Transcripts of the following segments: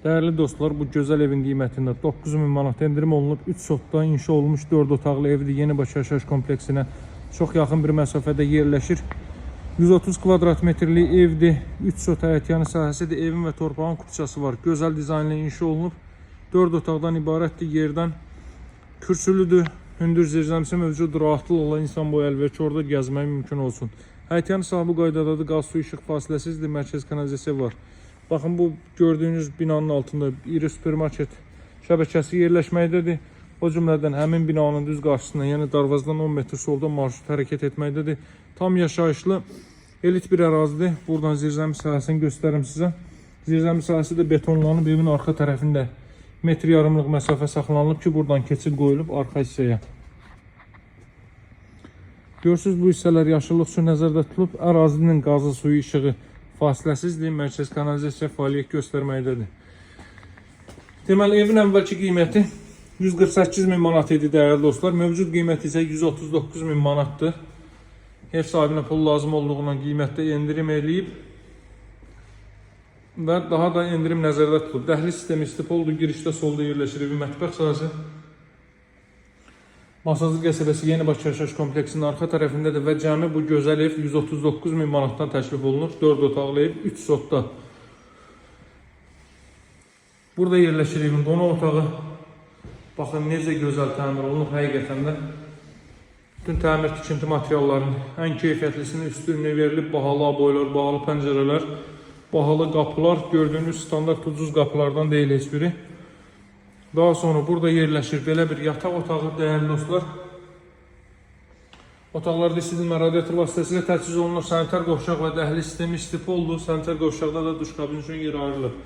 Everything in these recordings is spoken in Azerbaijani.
Değerli dostlar, bu gözəl evin qiymətində 9000 manat endirim olunub. 3 sotda inşa olmuş 4 otaqlı evdir. Yenibaş yaşayış kompleksinə çox yaxın bir məsafədə yerləşir. 130 kvadrat metrlik evdir. 3 sot həyətyanı sahəsidir. Evin və torpağın kupçası var. Gözəl dizaynla inşa olunub. 4 otaqdan ibarətdir. Yerdən kürsülüdür. Hündür zirzəmisi mövcud. Rahatlıq olan insan boyu əlverçi orada gəzmək mümkün olsun. Həyətyanı sahəsi bu qaydadadır. Qaz, su, işıq fasiləsizdir. Mərkəz kanalizasiya var. Bakın bu gördüğünüz binanın altında iri süpermarket şəbəkəsi yerləşməkdədir. O cümlədən həmin binanın düz qarşısında, yəni darvazadan 10 metr solda marşrut hərəkət etməkdədir. Tam yaşayışlı elit bir ərazidir. Buradan zirzəmi sahəsini göstərim sizə. Zirzəmi sahəsi də betonlanıb, evin arxa tərəfində metr yarımlıq məsafə saxlanılıb ki, buradan keçid qoyulub arxa hissəyə. Görürsünüz, bu hissələr yaşıllıq üçün nəzərdə tutulub. Ərazinin qazı, suyu, işığı fasiləsizdir. Mərkəz kanalizasiya fəaliyyət göstərməkdədir. Deməli, evin əvvəlki qiyməti 148.000 manat idi dəyərli dostlar. Mövcud qiyməti isə 139.000 manatdır. Ev sahibinə pul lazım olduğundan qiymətdə endirim eləyib və daha da endirim nəzərdə tutulub. Dəhliz sistemi istipoldur. Girişdə solda yerləşir evin mətbəx sahəsi. Masazlı qəsəbəsi Yenibaş yaşayış kompleksinin arxa tərəfindədir və cəmi bu gözəl ev 139.000 manatdan təklif olunur. 4 otaqlı ev, 3 sotda. Burada yerləşir evin qonaq otağı. Baxın, necə gözəl təmir olunub həqiqətən də. Bütün təmir tikinti materiallarının ən keyfiyyətlisinin üstünlüyü verilib. Bahalı aboylar, bahalı pəncərələr, bahalı qapılar. Gördüyünüz standart ucuz qapılardan deyil heç biri. Daha sonra burada yerləşir belə bir yataq otağı dəyərli dostlar. Otaqlarda isitmə radiator vasitəsilə təchiz olunur. Sanitar qovşaq və dəhliz sistemi istipoldur. Sanitar qovşaqda da duş kabini üçün yer ayrılır.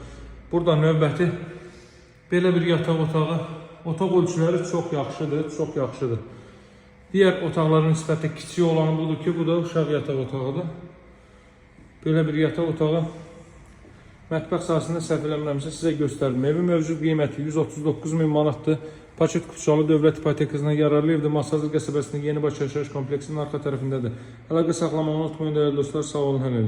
Burada növbəti belə bir yataq otağı. Otaq ölçüləri çox yaxşıdır, çox yaxşıdır. Digər otaqların nisbətən kiçik olanı budur ki, bu da uşaq yataq otağıdır. Belə bir yataq otağı. Mətbəx sahəsində səhv eləmirəmsə sizə göstərdim. Evin mövcud qiyməti 139.000 manatdır. Paket Kuçalı dövlət ipotekasına yararlı evdir. Masazlı qəsəbəsinin Yenibaş yaşayış kompleksinin arxa tərəfindədir. Əlaqə saxlamağı unutmayın dəyərli dostlar. Sağ olun, hələ.